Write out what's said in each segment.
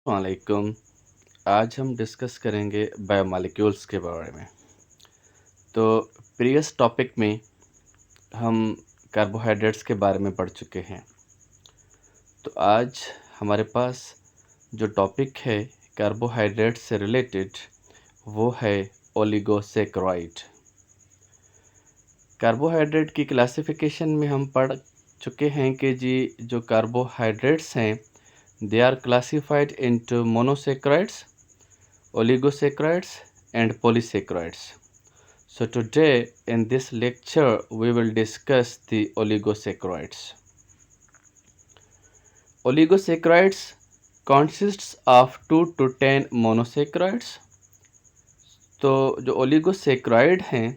वालेकुम। आज हम डिस्कस करेंगे बायोमॉलिक्यूल्स के बारे में। तो प्रीवियस टॉपिक में हम कार्बोहाइड्रेट्स के बारे में पढ़ चुके हैं। तो आज हमारे पास जो टॉपिक है कार्बोहाइड्रेट्स से रिलेटेड वो है ओलिगोसैकराइड। कार्बोहाइड्रेट की क्लासिफिकेशन में हम पढ़ चुके हैं कि जी जो कार्बोहाइड्रेट्स हैं they are classified into monosaccharides, oligosaccharides and polysaccharides. So today in this lecture we will discuss the oligosaccharides. Oligosaccharides consists of 2 to 10 monosaccharides. तो जो ओलिगोसैकराइड हैं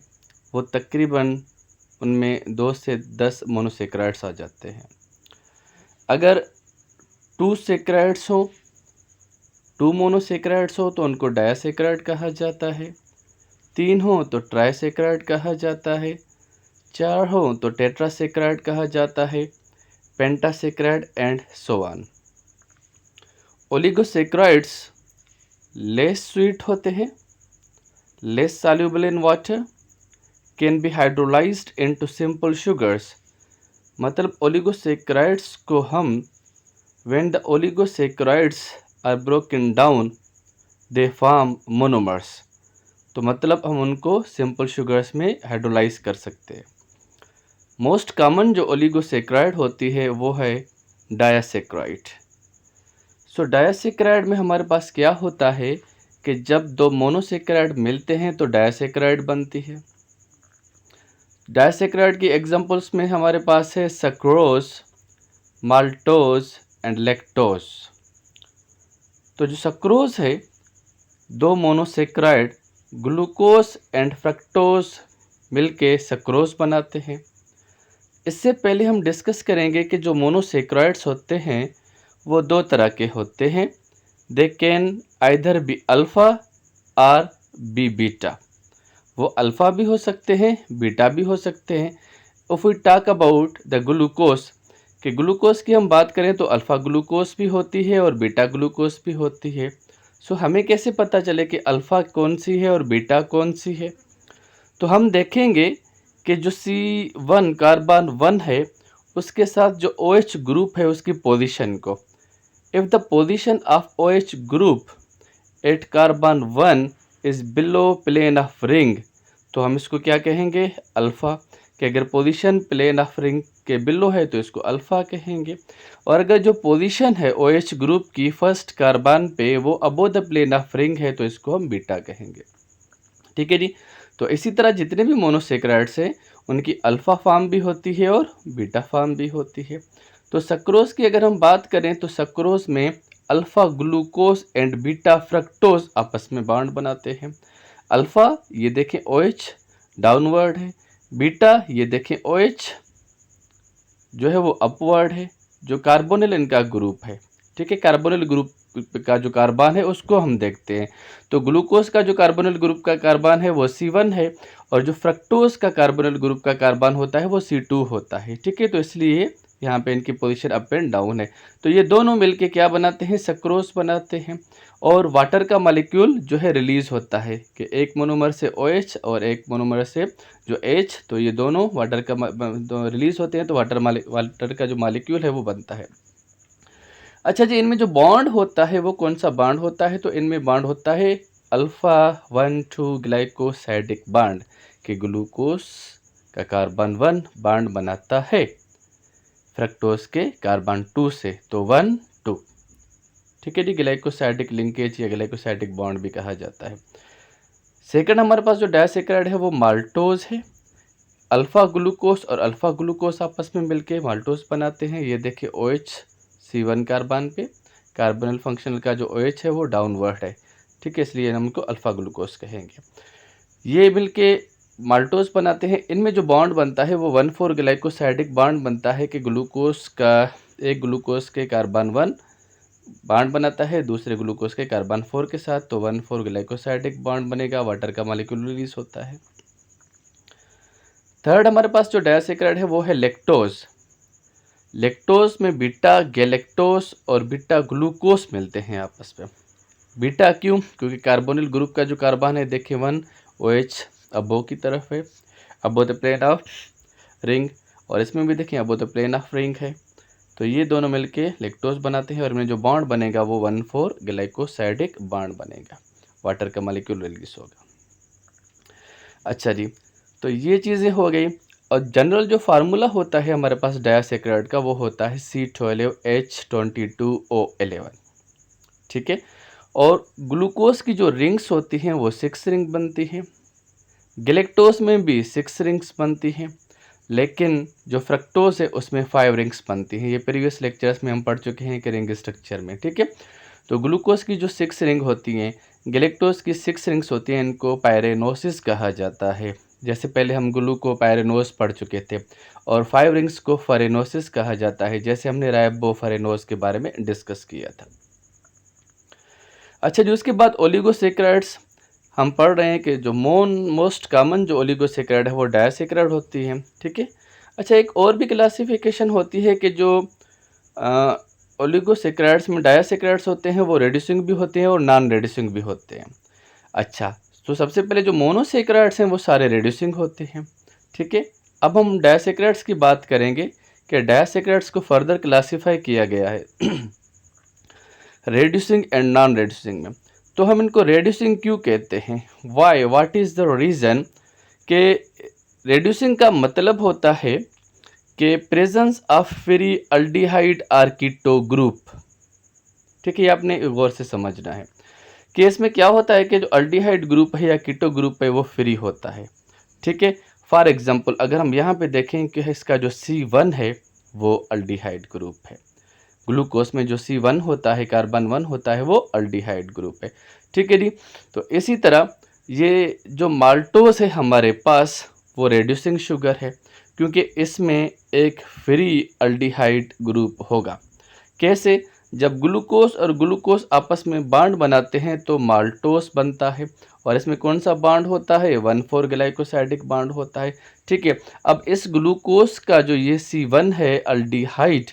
वो तकरीबन उनमें 2 से 10 मोनोसैकराइड्स आ जाते हैं। अगर 2 सैकराइड्स हो 2 मोनोसैकराइड्स हो तो उनको डायसैकराइड कहा जाता है, 3 हो तो ट्राइसैकराइड कहा जाता है, 4 हो तो टेट्रासैकराइड कहा जाता है, pentasaccharide and so on. Oligosaccharides less sweet होते हैं, less soluble in water, can be hydrolysed into simple sugars. मतलब ओलिगोसैकराइड्स को हम when the oligosaccharides are broken down they form monomers. तो मतलब हम उनको सिंपल शुगर्स में हाइड्रोलाइज कर सकते हैं। मोस्ट कॉमन जो ओलिगोसैकराइड होती है वो है डायसैकराइड। सो डायसैकराइड में हमारे पास क्या होता है कि जब दो मोनोसैकराइड मिलते हैं तो डायसैकराइड बनती है। डायसैकराइड की एग्जांपल्स में हमारे पास है सक्रोज, माल्टोज एंड लैक्टोज। तो जो सक्रोज है, दो मोनोसैकराइड ग्लूकोज एंड फ्रक्टोज मिलके सक्रोज बनाते हैं। इससे पहले हम डिस्कस करेंगे कि जो मोनोसैकराइड्स होते हैं वो 2 तरह के होते हैं। They can either be alpha और बी बीटा। वो अल्फ़ा भी हो सकते हैं, बीटा भी हो सकते हैं। If we talk about the glucose, कि ग्लूकोज की हम बात करें तो अल्फ़ा ग्लूकोज भी होती है और बीटा ग्लूकोज भी होती है। सो हमें कैसे पता चले कि अल्फ़ा कौन सी है और बीटा कौन सी है? तो हम देखेंगे कि जो C1 कार्बन 1 है उसके साथ जो OH ग्रुप है उसकी पोजीशन को। If the position of OH group at carbon 1 is below plane of ring, तो हम इसको क्या कहेंगे? अल्फ़ा। कि अगर पोजीशन प्लेन ऑफ रिंग के बिलो है तो इसको अल्फ़ा कहेंगे। और अगर जो पोजीशन है OH ग्रुप की फर्स्ट कार्बन पे वो above the plane of ring है तो इसको हम बीटा कहेंगे। ठीक है जी। तो इसी तरह जितने भी मोनोसैकराइड्स हैं उनकी अल्फ़ा फॉर्म भी होती है और बीटा फॉर्म भी होती है। तो सक्रोज की अगर हम बात करें तो सक्रोज में alpha glucose and beta fructose आपस में बॉन्ड बनाते हैं। अल्फ़ा ये देखें OH डाउनवर्ड है, बीटा ये देखें OH जो है वो अपवर्ड है। जो कार्बोनिल इनका ग्रुप है, ठीक है, कार्बोनिल ग्रुप का जो कार्बन है उसको हम देखते हैं। तो ग्लूकोज का जो कार्बोनिल ग्रुप का कार्बन है वो C1 है और जो फ्रक्टोज का कार्बोनिल ग्रुप का कार्बन होता है वो C2 होता है। ठीक है, तो इसलिए यहाँ पे इनकी पोजीशन अप एंड डाउन है। तो ये दोनों मिलके क्या बनाते हैं? सक्रोज बनाते हैं। और वाटर का मॉलिक्यूल जो है रिलीज होता है कि एक मोनोमर से OH और एक मोनोमर से जो H, तो ये दोनों वाटर का रिलीज होते हैं तो वाटर का जो मॉलिक्यूल है वो बनता है। अच्छा जी, इनमें जो बॉन्ड होता है वो कौन सा बॉन्ड होता है? तो इनमें बॉन्ड होता है अल्फ़ा 1,2 ग्लाइकोसाइडिक बॉन्ड, कि ग्लूकोज का कार्बन 1 बॉन्ड बनाता है फ्रक्टोज के कार्बन 2 से, तो 1 2। ठीक है जी, ग्लाइकोसाइडिक लिंकेज या ग्लाइकोसाइडिक बॉन्ड भी कहा जाता है। सेकंड हमारे पास जो डायसैकराइड है वो माल्टोज है। अल्फ़ा ग्लूकोज और अल्फ़ा ग्लूकोज आपस में मिलके माल्टोज बनाते हैं। ये देखिए OH C1 कार्बन पे, कार्बोनिल फंक्शनल का जो OH है वो डाउनवर्ड है। ठीक है, इसलिए हम इनको अल्फ़ा ग्लूकोज कहेंगे। ये मिलके माल्टोज बनाते हैं। इनमें जो बॉन्ड बनता है वो 1,4 ग्लाइकोसाइडिक बॉन्ड बनता है कि ग्लूकोज का एक ग्लूकोज के कार्बन 1 बॉन्ड बनाता है दूसरे ग्लूकोज के कार्बन 4 के साथ, तो 1,4 ग्लाइकोसाइडिक बॉन्ड बनेगा, वाटर का मॉलिक्यूल रिलीज होता है। थर्ड हमारे पास जो डायसैकराइड है वो है लैक्टोज। लेक्टोज में बीटा गैलेक्टोज और बीटा ग्लूकोज मिलते हैं आपस में। बीटा क्यों? क्योंकि कार्बोनिल ग्रुप का जो कार्बन है देखिए 1 OH अबो की तरफ है, above the plane of ring, और इसमें भी देखिए above the plane of ring है। तो ये दोनों मिलके लेक्टोज बनाते हैं और इनमें जो बॉन्ड बनेगा वो 1,4 ग्लाइकोसाइडिक बॉन्ड बनेगा, वाटर का मॉलिक्यूल रिलीज होगा। अच्छा जी, तो ये चीज़ें हो गई। और जनरल जो फार्मूला होता है हमारे पास डायसैकेराइड का वो होता है C12H22O11, ठीक है। और ग्लूकोज की जो रिंग्स होती हैं वो 6 रिंग बनती हैं, गैलेक्टोज में भी 6 रिंग्स बनती हैं, लेकिन जो फ्रक्टोज है उसमें 5 रिंग्स बनती हैं। ये प्रीवियस लेक्चर्स में हम पढ़ चुके हैं कि रिंग स्ट्रक्चर में, ठीक है। तो ग्लूकोज की जो 6 रिंग होती हैं, गैलेक्टोज की 6 रिंग्स होती हैं, इनको पायरेनोसिस कहा जाता है। जैसे पहले हम ग्लूकोपायरेनोज पढ़ चुके थे। और 5 रिंग्स को फरेनोसिस कहा जाता है, जैसे हमने राइबोफरेनोज के बारे में डिस्कस किया था। अच्छा जी, उसके बाद ओलिगोसेक्राइड्स हम पढ़ रहे हैं कि जो मोस्ट कॉमन जो ओलिगोसेक्राइड है वो डायसेक्राइड होती है, ठीक है। अच्छा, एक और भी क्लासिफिकेशन होती है कि जो ओलिगोसेक्राइड्स में डायसेक्राइड्स होते हैं वो रेड्यूसिंग भी होते हैं और नॉन रेड्यूसिंग भी होते हैं। अच्छा, तो सबसे पहले जो मोनोसेक्राइड्स हैं वो सारे रेड्यूसिंग होते हैं, ठीक है। अब हम डायसेक्राइड्स की बात करेंगे कि डायसेक्राइड्स को फर्दर क्लासीफाई किया गया है रेड्यूसिंग एंड नॉन रेड्यूसिंग में। तो हम इनको रेड्यूसिंग क्यों कहते हैं? Why, what is the reason कि रेड्यूसिंग का मतलब होता है कि presence of free aldehyde or keto group, ठीक है। ये आपने गौर से समझना है कि इसमें क्या होता है कि जो अल्डिहाइड ग्रुप है या कीटो ग्रुप है वो फ्री होता है, ठीक है। फॉर एग्जांपल अगर हम यहाँ पे देखें कि इसका जो C1 है वो अल्डिहाइड ग्रुप है, ग्लूकोज में जो C1 होता है, कार्बन 1 होता है, वो अल्डिहाइड ग्रुप है, ठीक है जी। तो इसी तरह ये जो माल्टोज है हमारे पास वो रेड्यूसिंग शुगर है, क्योंकि इसमें एक फ्री अल्डिहाइड ग्रुप होगा। कैसे? जब ग्लूकोज और ग्लूकोज आपस में बॉन्ड बनाते हैं तो माल्टोस बनता है, और इसमें कौन सा बॉन्ड होता है? 1,4 ग्लाइकोसाइडिक बॉन्ड होता है, ठीक है। अब इस ग्लूकोज का जो ये C1 है अल्डिहाइड,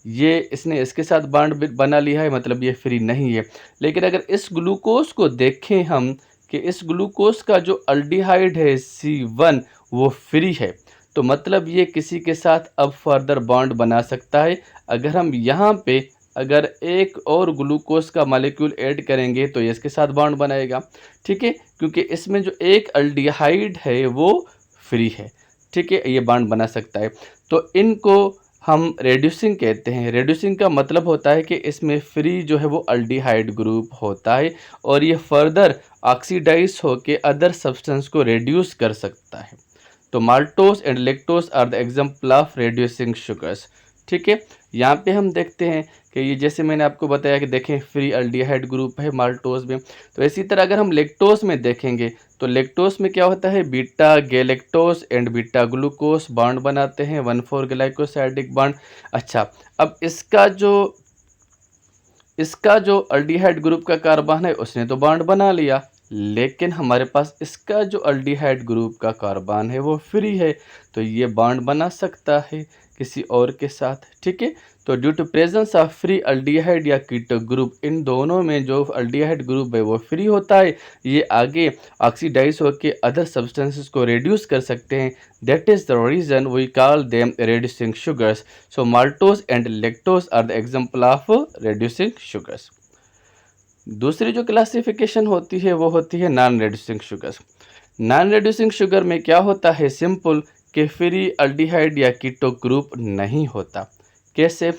ये इसने इसके साथ बॉन्ड बना लिया है, मतलब ये फ्री नहीं है। लेकिन अगर इस ग्लूकोज को देखें हम कि इस ग्लूकोज का जो अल्डिहाइड है C1 वो फ्री है, तो मतलब ये किसी के साथ अब फर्दर बॉन्ड बना सकता है। अगर हम यहाँ पे अगर एक और ग्लूकोज का मॉलिक्यूल ऐड करेंगे तो ये इसके साथ बॉन्ड बनाएगा, ठीक है, क्योंकि इसमें जो एक अल्डिहाइड है वो फ्री है, ठीक है, ये बॉन्ड बना सकता है। तो इनको हम रेड्यूसिंग कहते हैं। रेड्यूसिंग का मतलब होता है कि इसमें फ्री जो है वो अल्डिहाइड ग्रुप होता है और ये फर्दर ऑक्सीडाइज होकर अदर सब्सटेंस को रेड्यूस कर सकता है। तो maltose and lactose are the example of reducing sugars, ठीक है। यहाँ पे हम देखते हैं कि ये जैसे मैंने आपको बताया कि देखें फ्री अल्डिहाइड ग्रुप है माल्टोस में, तो इसी तरह अगर हम लेक्टोस में देखेंगे तो लेक्टोस में क्या होता है? Beta galactose and beta glucose bond बनाते हैं, 1,4 ग्लाइकोसाइडिक बॉन्ड। अच्छा, अब इसका जो अल्डिहाइड ग्रुप का कार्बन है उसने तो बॉन्ड बना लिया, लेकिन हमारे पास इसका जो अल्डिहाइड ग्रुप का कार्बन है वो फ्री है, तो ये बॉन्ड बना सकता है किसी और के साथ, ठीक है। तो due to presence of free aldehyde या कीटो ग्रुप, इन दोनों में जो अल्डिहाइड ग्रुप है वो फ्री होता है, ये आगे ऑक्सीडाइज होकर अदर सब्सटेंसेस को रिड्यूस कर सकते हैं। That is the reason we call them reducing sugars. So maltose and lactose are the example of reducing sugars. दूसरी जो क्लासिफिकेशन होती है वो होती है non reducing sugars. Non reducing sugar में क्या होता है? सिंपल कि फ्री अल्डिहाइड या कीटो ग्रुप नहीं होता। कैसे?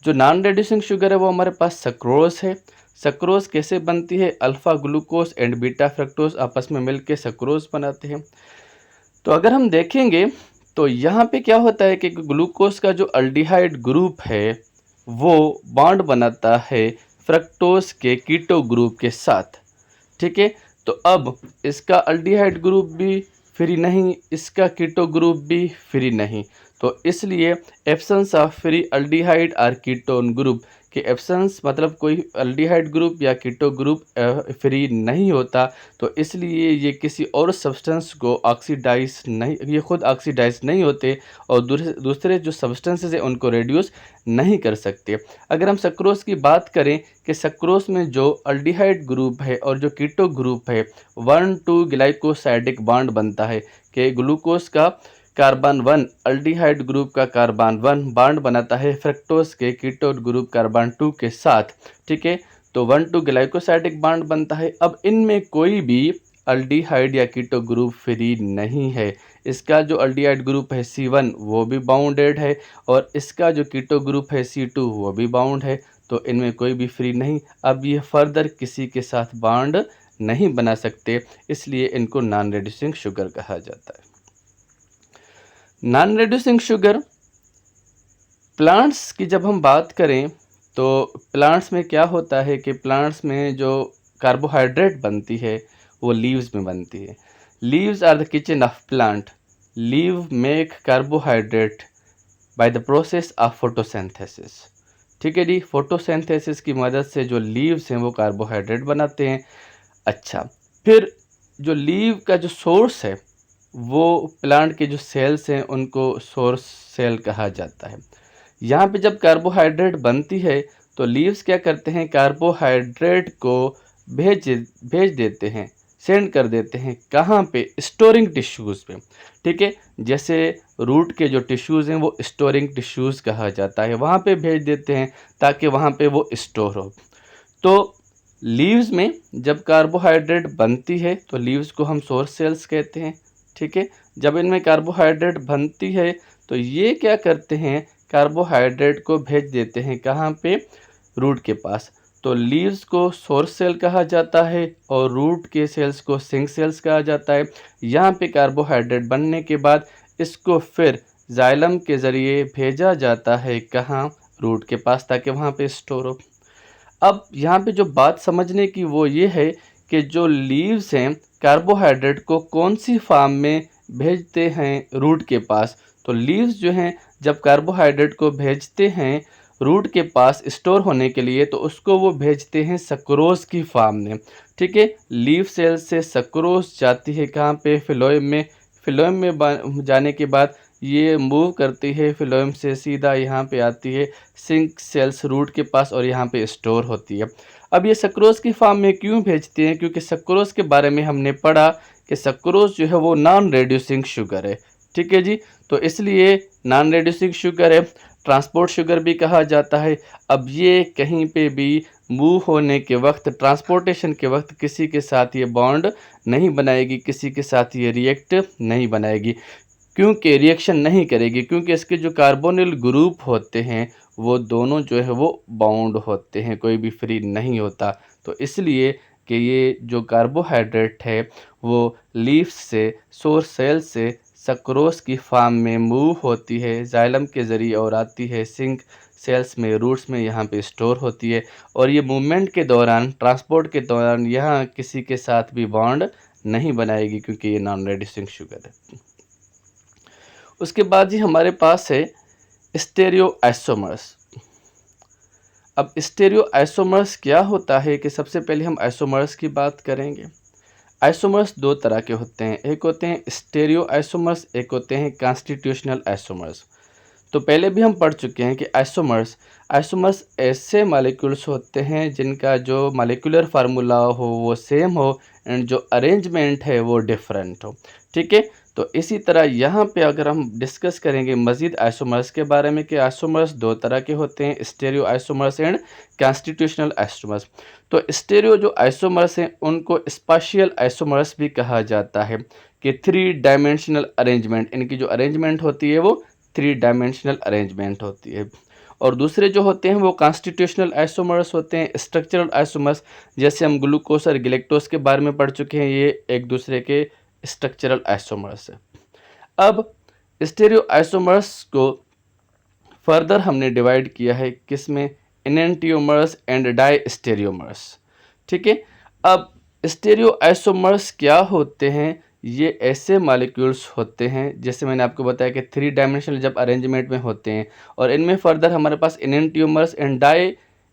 जो नॉन रेड्यूसिंग शुगर है वो हमारे पास सक्रोज है। सक्रोज कैसे बनती है? Alpha glucose and beta fructose आपस में मिलकर सक्रोज बनाते हैं। तो अगर हम देखेंगे तो यहाँ पे क्या होता है कि ग्लूकोज का जो अल्डिहाइड ग्रुप है वो बॉन्ड बनाता है फ्रक्टोज के कीटो ग्रुप के साथ, ठीक है। तो अब इसका अल्डिहाइड ग्रुप भी फ्री नहीं, इसका कीटो ग्रुप भी फ्री नहीं, तो इसलिए एब्सेंस ऑफ फ्री अल्डिहाइड और कीटोन ग्रुप कि एब्सेंस मतलब कोई अल्डिहाइड ग्रुप या कीटो ग्रुप फ्री नहीं होता, तो इसलिए ये किसी और सब्सटेंस को ऑक्सीडाइज नहीं, ये खुद ऑक्सीडाइज नहीं होते और दूसरे जो सब्सटेंसेस हैं उनको रिड्यूस नहीं कर सकते। अगर हम सक्रोज की बात करें कि सक्रोज में जो अल्डिहाइड ग्रुप है और जो कीटो ग्रुप है 1,2 ग्लाइकोसाइडिक बॉन्ड बनता है कि ग्लूकोज का कार्बन 1 अल्डिहाइड ग्रुप का कार्बन 1 बॉन्ड बनाता है फ्रक्टोज के कीटोन ग्रुप कार्बन 2 के साथ। ठीक है, तो 1,2 ग्लाइकोसाइडिक बॉन्ड बनता है। अब इनमें कोई भी अल्डिहाइड या कीटो ग्रुप फ्री नहीं है। इसका जो अल्डिहाइड ग्रुप है C1 वो भी बाउंडेड है और इसका जो कीटो ग्रुप है C2 वो भी बाउंड है, तो इनमें कोई भी फ्री नहीं। अब ये फर्दर किसी के साथ बॉन्ड नहीं बना सकते, इसलिए इनको नॉन रिड्यूसिंग शुगर कहा जाता है। नॉन रिड्यूसिंग शुगर प्लांट्स की जब हम बात करें तो प्लांट्स में क्या होता है कि प्लांट्स में जो कार्बोहाइड्रेट बनती है वो लीव्स में बनती है। Leaves are the kitchen of plant. Leave make carbohydrate by the process of photosynthesis. ठीक है जी, फोटोसिंथेसिस की मदद से जो लीव्स हैं वो कार्बोहाइड्रेट बनाते हैं। अच्छा, फिर जो लीव का जो सोर्स है वो प्लांट के जो सेल्स हैं उनको सोर्स सेल कहा जाता है। यहाँ पे जब कार्बोहाइड्रेट बनती है तो लीव्स क्या करते हैं, कार्बोहाइड्रेट को भेज देते हैं, सेंड कर देते हैं कहाँ पे, स्टोरिंग टिश्यूज़ पे। ठीक है, जैसे रूट के जो टिश्यूज़ हैं वो स्टोरिंग टिश्यूज़ कहा जाता है, वहाँ पे भेज देते हैं ताकि वहाँ पे वो स्टोर हो। तो लीव्स में जब कार्बोहाइड्रेट बनती है तो लीव्स को हम सोर्स सेल्स कहते हैं। ठीक है, जब इनमें कार्बोहाइड्रेट बनती है तो ये क्या करते हैं, कार्बोहाइड्रेट को भेज देते हैं कहाँ पे, रूट के पास। तो लीव्स को सोर्स सेल कहा जाता है और रूट के सेल्स को सिंक सेल्स कहा जाता है। यहाँ पे कार्बोहाइड्रेट बनने के बाद इसको फिर जाइलम के ज़रिए भेजा जाता है कहाँ, रूट के पास, ताकि वहाँ पे स्टोर हो। अब यहाँ पे जो बात समझने की वो ये है कि जो लीव्स हैं कार्बोहाइड्रेट को कौन सी फॉर्म में भेजते हैं, रूट के पास। तो लीव्स जो हैं जब कार्बोहाइड्रेट को भेजते हैं रूट के पास स्टोर होने के लिए तो उसको वो भेजते हैं सक्रोज की फॉर्म में। ठीक है, लीव सेल से सक्रोज जाती है कहाँ पे, फिलोएम में। फिलोएम में जाने के बाद ये मूव करती है फिलोएम से सीधा यहाँ पे आती है सिंक सेल्स रूट के पास और यहाँ पे स्टोर होती है। अब ये सक्रोज की फॉर्म में क्यों भेजते हैं, क्योंकि सक्रोज के बारे में हमने पढ़ा कि सक्रोज जो है वो नॉन रेड्यूसिंग शुगर है। ठीक है जी, तो इसलिए नॉन रेड्यूसिंग शुगर है, ट्रांसपोर्ट शुगर भी कहा जाता है। अब ये कहीं पे भी मूव होने के वक्त, ट्रांसपोर्टेशन के वक्त किसी के साथ ये बॉन्ड नहीं बनाएगी, किसी के साथ ये रिएक्ट नहीं बनाएगी, क्योंकि रिएक्शन नहीं करेगी, क्योंकि इसके जो कार्बोनिल ग्रुप होते हैं वो दोनों जो है वो बाउंड होते हैं, कोई भी फ्री नहीं होता। तो इसलिए कि ये जो कार्बोहाइड्रेट है वो लीफ से, सोर्स सेल से सक्रोज की फॉर्म में मूव होती है जाइलम के ज़रिए और आती है सिंक सेल्स में, रूट्स में, यहाँ पे स्टोर होती है। और ये मूवमेंट के दौरान, ट्रांसपोर्ट के दौरान यहाँ किसी के साथ भी बॉन्ड नहीं बनाएगी, क्योंकि ये नॉन रेड्यूसिंग शुगर है। उसके बाद जी हमारे पास है स्टेरियो आइसोमर्स। अब स्टेरियो आइसोमर्स क्या होता है कि सबसे पहले हम आइसोमर्स की बात करेंगे। आइसोमर्स दो तरह के होते हैं, एक होते हैं स्टेरियो आइसोमर्स, एक होते हैं कॉन्स्टिट्यूशनल आइसोमर्स। तो पहले भी हम पढ़ चुके हैं कि आइसोमर्स ऐसे मॉलिक्यूल्स होते हैं जिनका जो मॉलिक्यूलर फार्मूला हो वो सेम हो एंड जो अरेंजमेंट है वो डिफरेंट हो। ठीक है, तो इसी तरह यहाँ पे अगर हम डिस्कस करेंगे मज़ीद आइसोमर्स के बारे में कि आइसोमर्स दो तरह के होते हैं, stereo isomers and constitutional isomers. तो स्टेरियो जो आइसोमर्स हैं उनको स्पाशियल आइसोमर्स भी कहा जाता है कि 3 डायमेंशनल अरेंजमेंट, इनकी जो अरेंजमेंट होती है वो 3 डायमेंशनल अरेंजमेंट होती है। और दूसरे जो होते हैं वो कॉन्स्टिट्यूशनल आइसोमर्स होते हैं, स्ट्रक्चरल आइसोमर्स, जैसे हम ग्लूकोज और गैलेक्टोज के बारे में पढ़ चुके हैं, ये एक दूसरे के स्ट्रक्चरल आइसोमर्स है। अब स्टेरियो आइसोमर्स को फर्दर हमने डिवाइड किया है किसमें, एनेंटियोमर्स एंड डायस्टेरियोमर्स। ठीक है, अब स्टेरियो आइसोमर्स क्या होते हैं, ये ऐसे मॉलिक्यूल्स होते हैं जैसे मैंने आपको बताया कि 3 डायमेंशनल जब अरेंजमेंट में होते हैं, और इनमें फर्दर हमारे पास एनेंटियोमर्स एंड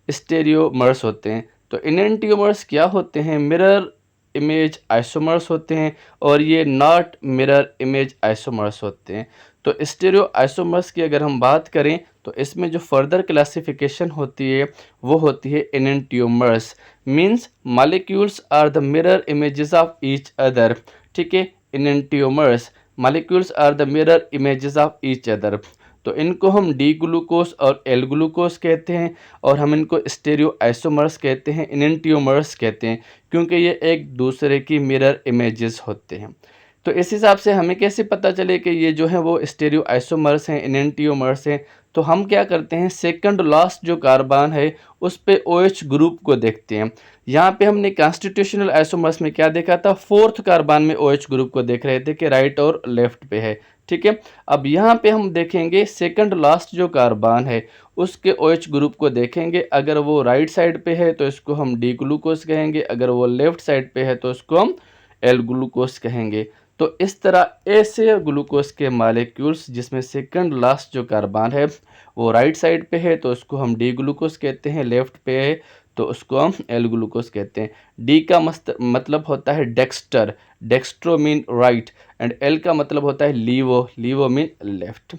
स्टेरियोमर्स होते हैं। तो इनेंटियोमर्स क्या होते हैं? मिरर इमेज आइसोमर्स होते हैं और ये नॉट मिरर इमेज आइसोमर्स होते हैं। तो स्टेरियो आइसोमर्स की अगर हम बात करें तो इसमें जो फर्दर क्लासिफिकेशन होती है वो होती है enantiomers. Means molecules are the mirror images of each other. ठीक है, enantiomers molecules are the mirror images of each other. तो इनको हम डी ग्लूकोज और एल ग्लूकोज कहते हैं और हम इनको स्टेरियो आइसोमर्स कहते हैं, इनेंटियोमर्स कहते हैं, क्योंकि ये एक दूसरे की मिरर इमेजेस होते हैं। तो इस हिसाब से हमें कैसे पता चले कि ये जो है वो स्टेरियो आइसोमर्स हैं, इनेंटियोमर्स हैं? तो हम क्या करते हैं, सेकंड लास्ट जो कार्बन है उस पे OH ग्रुप को देखते हैं। यहाँ पे हमने कॉन्स्टिट्यूशनल आइसोमर्स में क्या देखा था, फोर्थ कार्बन में OH ग्रुप को देख रहे थे कि राइट और लेफ्ट पे है। ठीक है, अब यहाँ पे हम देखेंगे सेकंड लास्ट जो कार्बन है उसके OH ग्रुप को देखेंगे। अगर वो राइट साइड पे है तो इसको हम डी ग्लूकोज कहेंगे, अगर वो लेफ्ट साइड पे है तो उसको हम एल ग्लूकोज कहेंगे। तो इस तरह ऐसे ग्लूकोज के मालिक्यूल्स जिसमें सेकंड लास्ट जो कार्बन है वो राइट साइड पे है तो उसको हम डी ग्लूकोज कहते हैं, लेफ्ट पे है तो उसको हम एल ग्लूकोज कहते हैं। डी का मतलब होता है Dexter, dextro mean right, and L का मतलब होता है लीवो, लीवो मीन लेफ्ट।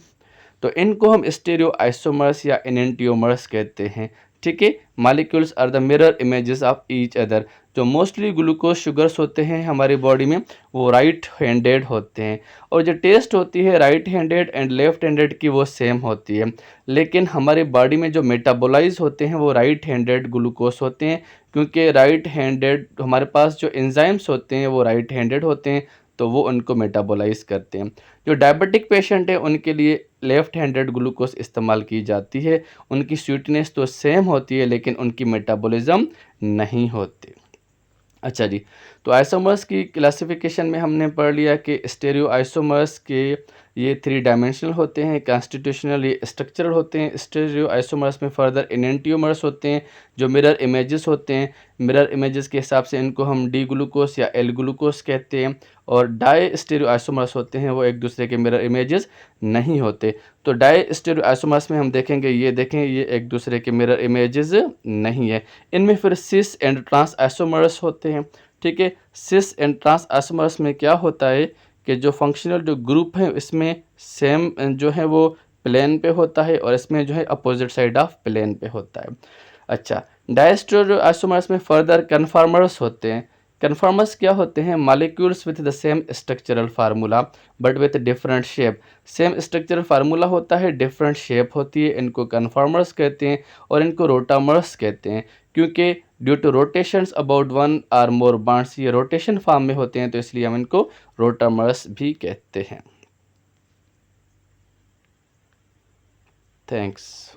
तो इनको हम स्टेरियो आइसोमर्स या इनेंटियोमर्स कहते हैं। ठीक है, molecules are the mirror images of each other. जो मोस्टली ग्लूकोज शुगर्स होते हैं हमारी बॉडी में वो राइट हैंडेड होते हैं और जो टेस्ट होती है right handed and left handed की वो सेम होती है, लेकिन हमारी बॉडी में जो मेटाबोलाइज होते हैं वो राइट हैंडेड ग्लूकोज होते हैं, क्योंकि राइट हैंडेड हमारे पास जो एंजाइम्स होते हैं वो राइट हैंडेड होते हैं तो वो उनको मेटाबोलाइज करते हैं। जो डायबिटिक पेशेंट है उनके लिए लेफ्ट हैंडेड ग्लूकोज इस्तेमाल की जाती है। उनकी स्वीटनेस तो सेम होती है लेकिन उनकी मेटाबॉलिज्म नहीं होती। अच्छा जी, तो आइसोमर्स की क्लासिफिकेशन में हमने पढ़ लिया कि स्टेरियो आइसोमर्स के ये 3 डायमेंशनल होते हैं, कॉन्स्टिट्यूशनल ये स्ट्रक्चरल होते हैं। स्टेरियो आइसोमर्स में फर्दर इनेंटियोमर्स होते हैं जो मिरर इमेजेस होते हैं। मिरर इमेजेस के हिसाब से इनको हम डी ग्लूकोज या एल ग्लूकोज कहते हैं और डाई स्टेरियो आइसोमर्स होते हैं वो एक दूसरे के मिरर इमेजेस नहीं होते। तो डाई स्टेरियो आइसोमर्स में हम देखेंगे, ये देखें ये एक दूसरे के मिरर इमेजेस नहीं है। इनमें फिर सिस एंड ट्रांस आइसोमर्स होते हैं। ठीक है, सिस एंड ट्रांस आइसोमर्स में क्या होता है कि जो फंक्शनल जो ग्रुप है इसमें सेम जो है वो प्लेन पे होता है और इसमें जो है अपोजिट साइड ऑफ प्लेन पे होता है। अच्छा, डायस्टेरियो आइसोमर्स में फर्दर कन्फर्मर्स होते हैं। कन्फर्मर्स क्या होते हैं? Molecules with the same structural formula but with different shape. Same structural formula होता है, डिफरेंट शेप होती है, इनको कन्फर्मर्स कहते हैं और इनको रोटामर्स कहते हैं, क्योंकि ड्यू टू रोटेशंस अबाउट 1 और मोर बॉन्ड्स ये रोटेशन फॉर्म में होते हैं तो इसलिए हम इनको रोटामर्स भी कहते हैं। थैंक्स।